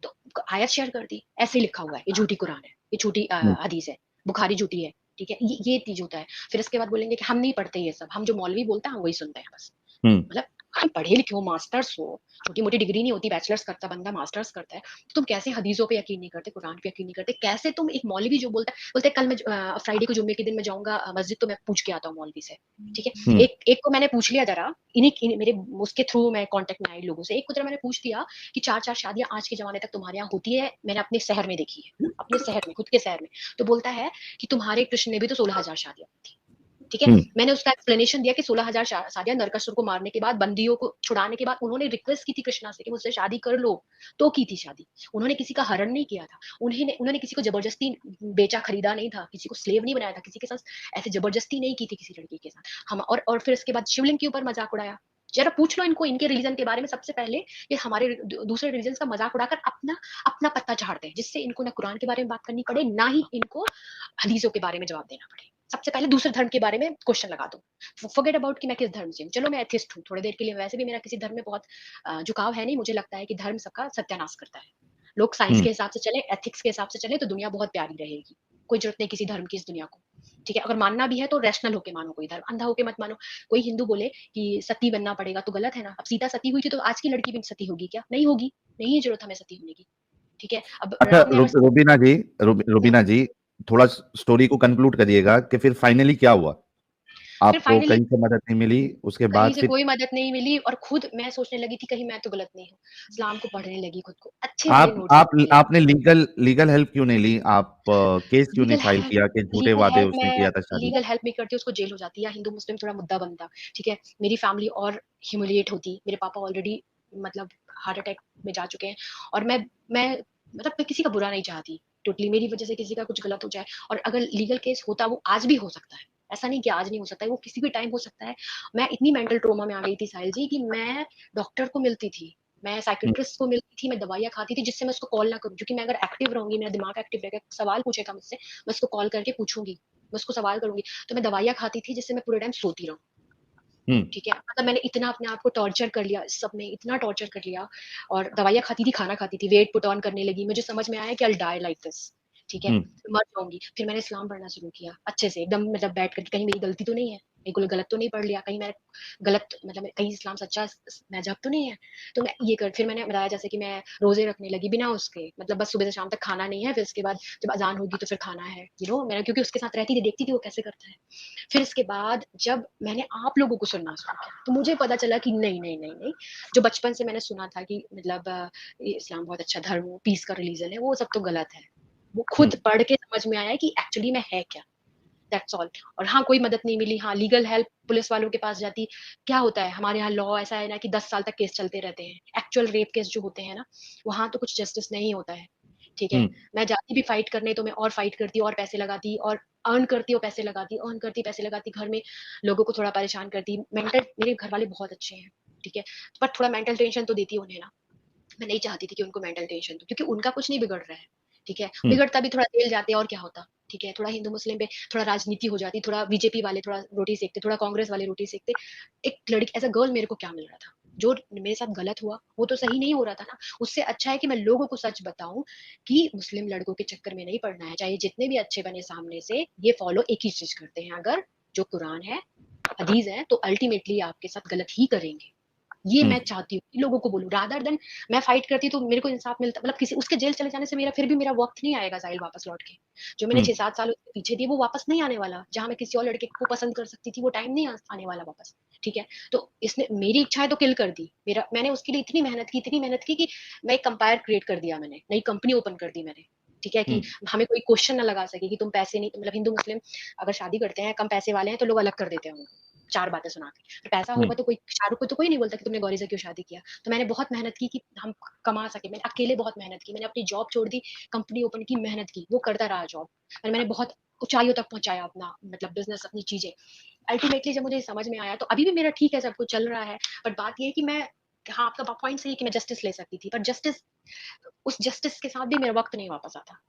तो आयत शेयर कर दी, ऐसे ही लिखा हुआ है, ये झूठी कुरान है, ये झूठी हुँ, हदीस है, बुखारी झूठी है, ठीक है? ये चीज़ होता है। फिर इसके बाद बोलेंगे कि हम नहीं पढ़ते ये सब, हम जो मौलवी बोलता है हम वही सुनते हैं बस। हुँ, मतलब भाई पढ़े लिखे हो, मास्टर्स हो, छोटी-मोटी डिग्री नहीं होती, बैचलर्स करता बंदा, मास्टर्स करता है, तो तुम कैसे हदीसों पे यकीन नहीं करते, कुरान पे यकीन नहीं करते? कैसे तुम एक मौलवी जो बोलता है कल मैं फ्राइडे को जुम्मे के दिन मैं जाऊँगा मस्जिद तो मैं पूछ के आता हूँ मौलवी से, ठीक है? हुँ, एक एक को मैंने पूछ लिया ज़रा, इन्हीं मेरे उसके थ्रू मैं कॉन्टैक्ट में आई लोगों से, एक को ज़रा मैंने पूछ दिया कि 4-4 शादियाँ आज के ज़माने तक तुम्हारे यहाँ होती है, मैंने अपने शहर में देखी है, अपने शहर में, खुद के शहर में। तो बोलता है कि तुम्हारे कृष्ण ने भी तो 16,000 शादियाँ की थी। ठीक है? हम्म। मैंने उसका एक्सप्लेनेशन दिया कि 16,000 शादियां नरकासुर को मारने के बाद, बंदियों को छुड़ाने के बाद उन्होंने रिक्वेस्ट की थी कृष्णा से कि मुझसे शादी कर लो, तो की थी शादी। उन्होंने किसी का हरण नहीं किया था, उन्होंने किसी को जबरदस्ती बेचा खरीदा नहीं था, किसी को स्लेव नहीं बनाया था, किसी के साथ ऐसे जबरदस्ती नहीं की थी किसी लड़की के साथ। हम और फिर इसके बाद शिवलिंग के ऊपर मजाक उड़ाया। जरा पूछ लो इनको, इनके रिलीजन के बारे में सबसे पहले। ये हमारे दूसरे रिलीजन का मजाक उड़ाकर अपना अपना पत्ता झाड़ते हैं, जिससे इनको ना कुरान के बारे में बात करनी पड़े, ना ही इनको हदीसों के बारे में जवाब देना पड़े। सबसे पहले दूसरे धर्म के बारे में क्वेश्चन लगा दो, फॉरगेट अबाउट कि मैं किस धर्म से हूँ। चलो मैं एथिस्ट हूँ थोड़ी देर के लिए, वैसे भी मेरा किसी धर्म में बहुत झुकाव है नहीं। मुझे लगता है कि धर्म सबका सत्यानाश करता है। लोग साइंस हम्म। के हिसाब से चले, एथिक्स के हिसाब से चले, तो दुनिया बहुत प्यारी रहेगी। कोई जरूरत नहीं किसी धर्म की इस दुनिया को। ठीक है, अगर मानना भी है तो रैशनल होके मानो, कोई धर्म अंधा होके मत मानो। कोई हिंदू बोले कि सती बनना पड़ेगा तो गलत है ना। अब सीता सती हुई थी, तो आज की लड़की भी सती होगी क्या? नहीं होगी, नहीं है जरूरत हमें सती होने की। ठीक है, अब अच्छा, राम ने अगर रुबीना जी, हम्म, रुबीना जी, थोड़ा स्टोरी को कंक्लूड करिएगा कि फिर फाइनली क्या हुआ। फिर आपको फाइनली कहीं से मदद नहीं मिली, उसके कहीं बाद से फिर कोई मदद नहीं मिली, और खुद मैं सोचने लगी थी कहीं मैं तो गलत नहीं हूँ। इस्लाम को पढ़ने लगी, खुद को अच्छे वाले नोट्स आप लिखने लगी। आपने लीगल लीगल हेल्प क्यों नहीं ली? आप केस क्यों नहीं लीगल फाइल हेल्प किया कि झूठे लीगल वादे हेल्प उसने मैं किया था शादी? लीगल हेल्प नहीं करती, उसको जेल हो जाती, या हिंदू मुस्लिम थोड़ा मुद्दा बनता। ठीक है, मेरी फैमिली और ह्यूमिलिएट होती। मेरे पापा ऑलरेडी मतलब हार्ट अटैक में जा चुके हैं, और मैं मतलब मैं किसी का बुरा नहीं चाहती टोटली। मेरी वजह से किसी का कुछ गलत हो जाए, और अगर लीगल केस होता, वो आज भी हो सकता है। ऐसा नहीं कि आज नहीं हो सकता है, वो किसी भी टाइम हो सकता है। मैं इतनी मेंटल ट्रोमा में आ गई थी साहिल जी, कि मैं डॉक्टर को मिलती थी, मैं हम्म। साइकेट्रिस्ट को मिलती थी, मैं दवाइयाँ खाती थी जिससे मैं उसको कॉल ना करूँ, क्योंकि मैं अगर एक्टिव रहूंगी, मेरा दिमाग एक्टिव रहेगा, सवाल पूछेगा मुझसे, मैं उसको कॉल करके पूछूंगी, मैं उसको सवाल करूंगी। तो मैं दवाइयाँ खाती थी जिससे मैं पूरे टाइम सोती रहूं। हम्म। ठीक है, मतलब मैंने इतना अपने आप को टॉर्चर कर लिया, इस सब में इतना टॉर्चर कर लिया। और दवाइयाँ खाती थी, खाना खाती थी, वेट पुट ऑन करने लगी, मुझे समझ में आया कि आई डाई लाइक दिस। ठीक है, हम्म। मर जाऊंगी। फिर मैंने इस्लाम पढ़ना शुरू किया अच्छे से एकदम, मतलब बैठ कर, कहीं मेरी गलती तो नहीं है, कहीं कोई गलत तो नहीं पढ़ लिया, कहीं मैं गलत, मतलब कहीं इस्लाम सच्चा मजहब तो नहीं है। तो मैं ये कर, फिर मैंने बताया जैसे कि मैं रोजे रखने लगी बिना उसके, मतलब बस सुबह से शाम तक खाना नहीं है, फिर उसके बाद जब अजान होगी तो फिर खाना है, मैंने क्योंकि उसके साथ रहती थी, देखती थी वो कैसे करता है। फिर इसके बाद जब मैंने आप लोगों को सुनना शुरू किया, तो मुझे पता चला कि नहीं नहीं नहीं नहीं, जो बचपन से मैंने सुना था कि मतलब ये इस्लाम बहुत अच्छा धर्म, पीस का रिलीजन है, वो सब तो गलत है। वो हम्म। खुद पढ़ के समझ में आया कि एक्चुअली में है क्या। That's all. और हाँ, कोई मदद नहीं मिली। हाँ, लीगल हेल्प पुलिस वालों के पास जाती। क्या होता है हमारे यहाँ लॉ ऐसा है ना कि 10 साल तक केस चलते रहते हैं, एक्चुअल रेप केस जो होते हैं ना, वहां तो कुछ जस्टिस नहीं होता है। ठीक है, हम्म। मैं जाती भी फाइट करने, तो मैं और फाइट करती और पैसे लगाती, और अर्न करती और पैसे लगाती, अर्न करती पैसे लगाती, घर में लोगों को थोड़ा परेशान करती। मेंटल, मेरे घर वाले बहुत अच्छे हैं। ठीक है, पर थोड़ा मेंटल टेंशन तो देती उन्हें ना। मैं नहीं चाहती थी कि उनको मेंटल टेंशन दो, क्योंकि उनका कुछ नहीं बिगड़ रहा है। ठीक है, हम्म। बिगड़ता भी थोड़ा जेल जाते और क्या होता। ठीक है, थोड़ा हिंदू मुस्लिम पे थोड़ा राजनीति हो जाती, थोड़ा बीजेपी वाले थोड़ा रोटी सेकते, थोड़ा कांग्रेस वाले रोटी सेकते। एक लड़की एज अ गर्ल मेरे को क्या मिल रहा था? जो मेरे साथ गलत हुआ वो तो सही नहीं हो रहा था ना। उससे अच्छा है कि मैं लोगों को सच बताऊं कि मुस्लिम लड़कों के चक्कर में नहीं पड़ना है, चाहे जितने भी अच्छे बने सामने से, ये फॉलो एक ही चीज करते हैं, अगर जो कुरान है, हदीस है, तो अल्टीमेटली आपके साथ गलत ही करेंगे। ये मैं हम्म। चाहती हूँ कि लोगों को बोलूं, रादर देन मैं फाइट करती तो मेरे को इंसाफ मिलता। मतलब किसी उसके जेल चले जाने से मेरा फिर भी मेरा वक्त नहीं आएगा साहिल वापस लौट के। जो मैंने हम्म। 6-7 साल उसके पीछे दिए वो वापस नहीं आने वाला। जहां मैं किसी और लड़के को पसंद कर सकती थी, वो टाइम नहीं आने वाला वापस। ठीक है, तो इसने मेरी इच्छाएं तो किल कर दी। मेरा, मैंने उसके लिए इतनी मेहनत की, इतनी मेहनत की कि मैं एक कंपायर क्रिएट कर दिया, मैंने नई कंपनी ओपन कर दी मैंने। ठीक है, कि हम्म। हमें कोई क्वेश्चन ना लगा सके कि तुम पैसे नहीं, मतलब हिंदू मुस्लिम अगर शादी करते हैं, कम पैसे वाले हैं तो लोग अलग कर देते हैं उनको, चार बातें सुना के। फिर पैसा हम्म। होगा तो कोई, शाहरुख को तो कोई नहीं बोलता कि तुमने गौरी से क्यों शादी किया। तो मैंने बहुत मेहनत की कि हम कमा सके। मैंने अकेले बहुत मेहनत की, मैंने अपनी जॉब छोड़ दी, कंपनी ओपन की, मेहनत की, वो करता रहा जॉब। और मैंने बहुत ऊंचाइयों तक पहुंचाया अपना, मतलब बिजनेस, अपनी चीजें। अल्टीमेटली जब मुझे समझ में आया, तो अभी भी मेरा ठीक है, सब कुछ चल रहा है। बट बात ये है कि मैं, हाँ आपका पॉइंट सही है कि मैं जस्टिस ले सकती थी, पर जस्टिस, उस जस्टिस के साथ भी मेरा वक्त नहीं वापस आता।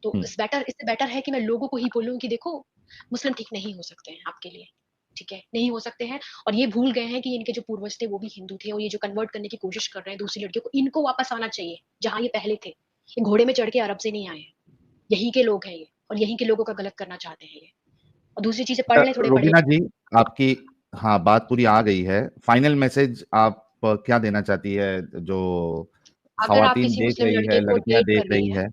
तो हम्म। इससे बेटर है कि मैं लोगों को ही बोलूं कि देखो, मुस्लिम ठीक नहीं हो सकते हैं आपके लिए। ठीक है, नहीं हो सकते हैं। और ये भूल गए हैं कि इनके जो पूर्वज थे वो भी हिंदू थे, और ये जो कन्वर्ट करने की कोशिश कर रहे हैं दूसरी लड़कियों को, इनको वापस आना चाहिए जहां ये पहले थे। ये घोड़े में चढ़ के अरब से नहीं आए हैं, यहीं के लोग हैं ये, और यहीं के लोगों का गलत करना चाहते हैं ये। और दूसरी चीजें पढ़ ले, थोड़े पढ़े रुबीना जी, लिखे। आपकी, हाँ, बात पूरी आ गई है। फाइनल मैसेज आप क्या देना चाहती है, जो अगर आप खवातीन किसी देख मुस्लिम रही लड़के है, को लड़कियां डेट देख कर रही रही हैं, है?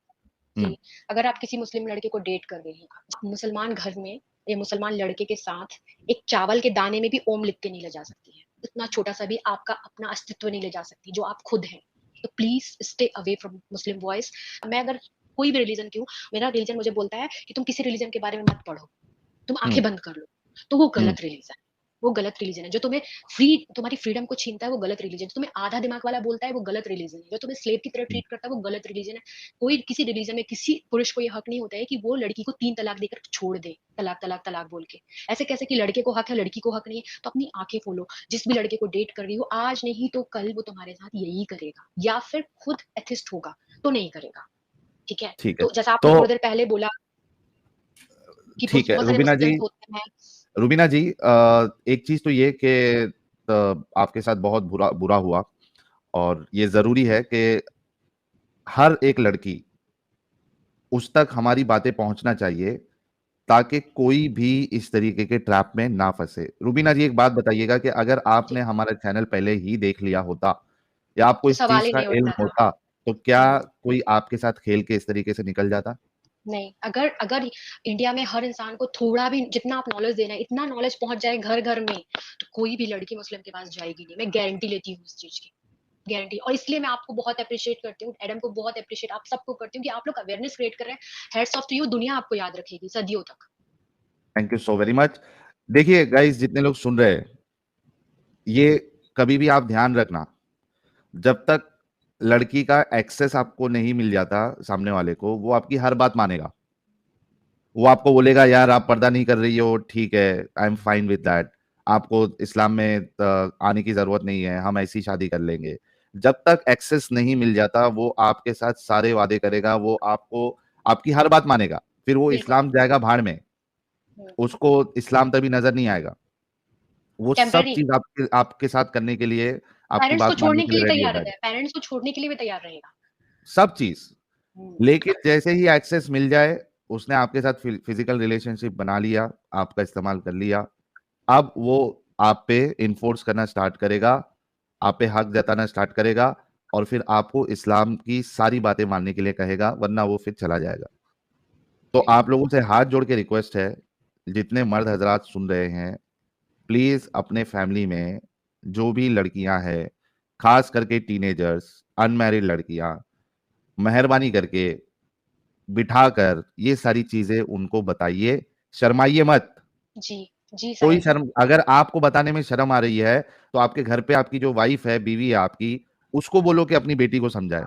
हम्म। जी, अगर आप किसी मुस्लिम लड़के को डेट कर रही हैं, मुसलमान घर में या मुसलमान लड़के के साथ एक चावल के दाने में भी ओम लिख के नहीं ले जा सकती है। इतना छोटा सा भी आपका अपना अस्तित्व नहीं ले जा सकती, जो आप खुद हैं। तो please stay away from Muslim boys. मैं अगर कोई भी रिलीजन की हूँ, मेरा रिलीजन मुझे बोलता है कि तुम किसी रिलीजन के बारे में मत पढ़ो, तुम हम्म। आंखें बंद कर लो। तो वो हुँ, गलत रिलीजन है। वो गलत रिलीजन है। जो तुम्हें तुम्हारी फ्रीडम को छीनता है वो गलत रिलीजन है। जो तुम्हें आधा दिमाग वाला बोलता है वो गलत रिलीजन है। जो तुम्हें स्लेव की तरह हुँ, ट्रीट करता है वो गलत रिलीजन है। कोई किसी रिलीजन में किसी पुरुष को ये हक नहीं होता है कि वो लड़की को 3 तलाक देकर छोड़ दे। तलाक, तलाक, तलाक बोल के। ऐसे कैसे कि लड़के को हक है, लड़की को हक नहीं है? तो अपनी आँखें खोलो। जिस भी लड़के को डेट कर रही हो, आज नहीं तो कल वो तुम्हारे साथ यही करेगा या फिर खुद एथिस्ट होगा, तो नहीं करेगा। ठीक है? ठीक है। तो जैसा आपने तो थोड़ी देर पहले बोला कि ठीक है, बहुत सारे रुबीना जी, मुस्लिम्स होते हैं। रुबीना जी, एक चीज़ तो ये कि आपके साथ बहुत बुरा बुरा हुआ, और ये ज़रूरी है कि हर एक लड़की, उस तक हमारी बातें पहुँचना चाहिए, ताकि कोई भी इस तरीके के ट्रैप में ना फँसे। रुबीना जी, एक बात बताइएगा कि अगर जी, आपने हमारा चैनल पहले ही देख लिया होता या आपको तो इस सवाल चीज़ ही का नहीं इल्म उठता था। होता, तो क्या हुँ, कोई आपके साथ खेल के इस तरीके से निकल जाता? नहीं, अगर अगर इंडिया में हर इंसान को थोड़ा भी जितना आप नॉलेज दे रहे हैं, इतना नॉलेज पहुँच जाए घर-घर में, तो कोई भी लड़की मुस्लिम के पास जाएगी नहीं। मैं गारंटी लेती हूँ इस चीज़ की, गारंटी। और इसलिए मैं आपको बहुत एप्रिशिएट करती हूँ, एडम को बहुत एप्रिशिएट आप सबको करती हूँ कि आप लोग अवेयरनेस क्रिएट कर रहे हैं। हैट्स ऑफ टू यू, दुनिया आपको याद रखेगी सदियों तक। Thank you so very much. देखिए गाइस, जितने लोग सुन रहे हैं, ये कभी भी आप ध्यान रखना, जब तक लड़की का एक्सेस आपको नहीं मिल जाता सामने वाले को, वो आपकी हर बात मानेगा। वो आपको बोलेगा यार आप पर्दा नहीं कर रही हो, ठीक है, I am fine with that. आपको इस्लाम में आने की जरूरत नहीं है, हम ऐसी शादी कर लेंगे। जब तक एक्सेस नहीं मिल जाता, वो आपके साथ सारे वादे करेगा, वो आपको आपकी हर बात मानेगा। फिर वो बिल्कुल। इस्लाम जाएगा भाड़ में, हुँ, उसको इस्लाम तभी नजर नहीं आएगा। वो सब टेम्परेरी चीज आपके आपके साथ करने के लिए, आपकी पेरेंट्स को बात मानने छोड़ने के के लिए लिए रेडी हो तैयार रहता जाएगा, है, पेरेंट्स को छोड़ने के लिए भी तैयार रहेगा। सब चीज। हुँ, लेकिन जैसे ही एक्सेस मिल जाए, उसने आपके साथ फिजिकल रिलेशनशिप बना लिया, आपका इस्तेमाल कर लिया, अब वो आप पे इन्फोर्स करना स्टार्ट करेगा, आप पे हक जताना स्टार्ट करेगा, और फिर आपको इस्लाम की सारी बातें मानने के लिए कहेगा, वरना वो फिर चला जाएगा। तो आप लोगों से हाथ जोड़ के रिक्वेस्ट है, जितने मर्द हजरात सुन रहे हैं, प्लीज अपने फैमिली में जो भी लड़कियां हैं, खास करके टीनेजर्स, अनमैरिड लड़कियां, मेहरबानी करके बिठाकर ये सारी चीजें उनको बताइए। शर्माइए मत। जी, जी कोई साहिल। शर्म, अगर आपको बताने में शर्म आ रही है, तो आपके घर पे आपकी जो वाइफ है, बीवी है आपकी, उसको बोलो कि अपनी बेटी को समझाए,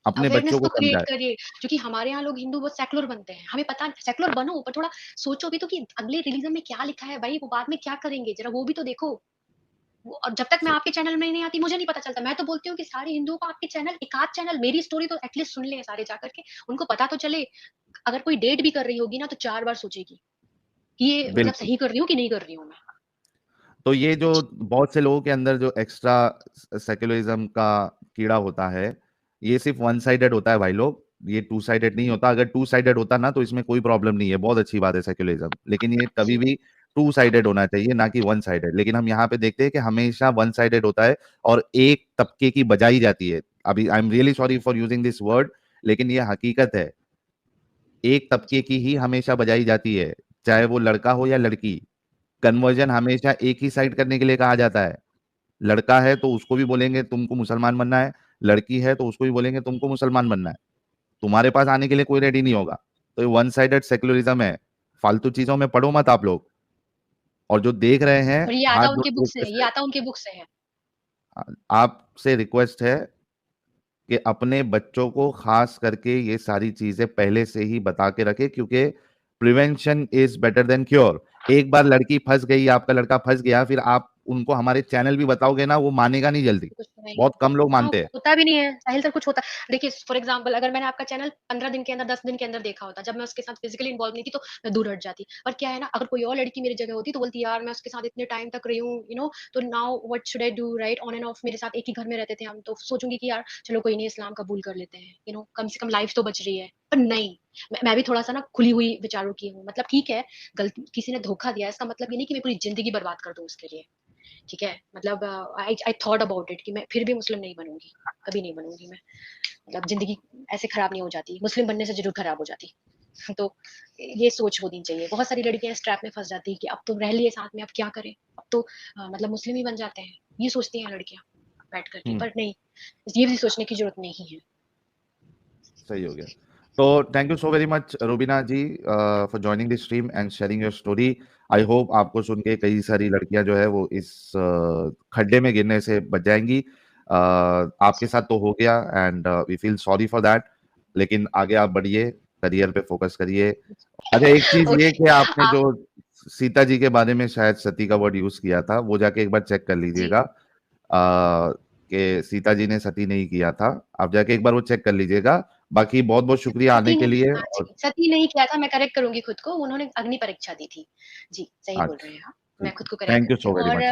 अपने अवेयरनेस बच्चों को तो क्रिएट समझाए। करिए, क्योंकि हमारे यहाँ लोग हिंदू बहुत सेक्युलर बनते हैं। हमें पता सेक्युलर बनो, पर थोड़ा सोचो भी तो कि अगले रिलीजन में क्या लिखा है भाई, वो बाद में क्या करेंगे, ज़रा वो भी तो देखो। वो और जब तक मैं आपके चैनल में नहीं आती, मुझे नहीं पता चलता। मैं तो बोलती हूँ कि सारे हिंदुओं को आपके चैनल, एक आध चैनल मेरी स्टोरी तो एटलीस्ट सुन लें सारे जाकर के, उनको पता तो चले। अगर कोई डेट भी कर रही होगी ना, तो 4 बार सोचेगी कि ये मतलब बिल्कुल। सही कर रही हूँ कि नहीं कर रही हूँ मैं। तो ये जो जी, बहुत से लोगों के अंदर जो एक्स्ट्रा सेक्युलरिज्म का कीड़ा होता है, ये सिर्फ वन साइडेड होता है भाई लोग, ये टू साइडेड नहीं होता। अगर टू साइडेड होता ना, तो इसमें कोई प्रॉब्लम नहीं है, बहुत अच्छी बात है सेक्युलरिज्म, लेकिन ये कभी जी, भी टू साइडेड होना चाहिए, ना कि वन साइडेड। लेकिन हम यहाँ पे देखते हैं कि हमेशा वन साइडेड होता है, और एक तबके की बजाई जाती है। अभी I am really sorry for using this word, लेकिन ये हकीकत है, एक तबके जी, की ही हमेशा बजाई जाती है, चाहे वो लड़का हो या लड़की। कन्वर्जन हमेशा एक ही साइड करने के लिए कहा जाता है। लड़का है तो उसको भी बोलेंगे तुमको मुसलमान बनना है, लड़की है तो उसको भी बोलेंगे तुमको मुसलमान बनना है। तुम्हारे पास आने के लिए कोई रेडी नहीं होगा। तो ये वन साइडेड सेक्युलरिज्म है। फालतू चीजों में पढ़ो मत आप लोग। और जो देख रहे हैं, और ये हाथ आता जोड़ उनके के बुक से है, रिक्वेस्ट ये है, आता उनके बुक से है। आपसे रिक्वेस्ट है कि अपने बच्चों को खास करके ये सारी चीजें पहले से ही बता के रखे, क्योंकि prevention is better than cure. एक बार लड़की फंस गई, आपका लड़का फंस गया, फिर आप उनको हमारे चैनल भी बताओगे ना, वो मानेगा नहीं जल्दी। कुछ नहीं बहुत कम लोग हाँ, मानते हैं। होता भी नहीं है, साहिल सर कुछ होता देखिए फॉर एग्ज़ाम्पल अगर मैंने आपका चैनल 15 दिन के अंदर, 10 दिन के अंदर देखा होता, जब मैं उसके साथ फिज़िकली इन्वॉल्व नहीं थी, तो मैं दूर हट जाती। पर क्या है ना, अगर कोई और लड़की मेरी जगह होती, तो बोलती यार मैं उसके साथ इतने टाइम तक रही हूँ, तो now what should I do right? On end of मेरे साथ एक ही घर में रहते थे हम, तो सोचूँगी कि यार चलो कोई नहीं, इस्लाम कबूल कर लेते हैं, कम से कम लाइफ़ तो बच रही है। पर नहीं, मैं भी थोड़ा-सा ना खुली हुई विचारों की हूँ। मतलब ठीक है, गलती किसी ने धोखा दिया है, इसका मतलब ये नहीं कि मैं पूरी ज़िंदगी बर्बाद कर दूँ उसके लिए। ठीक है? मतलब आई आई थॉट अबाउट इट कि मैं फिर भी मुस्लिम नहीं बनूँगी, कभी नहीं बनूँगी मैं। मतलब ज़िंदगी ऐसे खराब नहीं हो जाती, मुस्लिम बनने से ज़रूर खराब हो जाती। तो ये सोच होनी चाहिए। बहुत सारी लड़कियाँ इस ट्रैप में फँस जाती हैं कि अब तो रह लिए साथ में, अब क्या करें? अब तो मतलब मुस्लिम ही बन जाते हैं। ये सोचती हैं लड़कियाँ बैठ कर के, हम्म। पर नहीं, ये भी सोचने की ज़रूरत नहीं है। सही हो गया। So thank you so very much, Rubina ji, for joining the stream and sharing your story. I hope आपको सुन के कई सारी लड़कियां जो है वो इस खड्डे में गिरने से बच जाएंगी। आपके साथ तो हो गया and we feel sorry for that, लेकिन आगे आप बढ़िए, करियर पे फोकस करिए। अच्छा, एक चीज ये ओके। कि आपने आप जो सीता जी के बारे में शायद सती का वर्ड यूज किया था, वो जाके एक बार चेक कर जी, लीजिएगा कि सीता जी ने सती नहीं किया था। आप जाके एक बार वो चेक कर लीजिएगा। बाकी बहुत बहुत शुक्रिया आने सती के नहीं, लिए। हाँ और जी, सती नहीं किया था, मैं करेक्ट करूँगी खुद को, उन्होंने अग्नि परीक्षा दी थी। जी, सही बोल अच्छा, रहे हैं आप, मैं ठीक है, खुद को करेक्ट थैंक यू करूँगी सो वेरी और मच।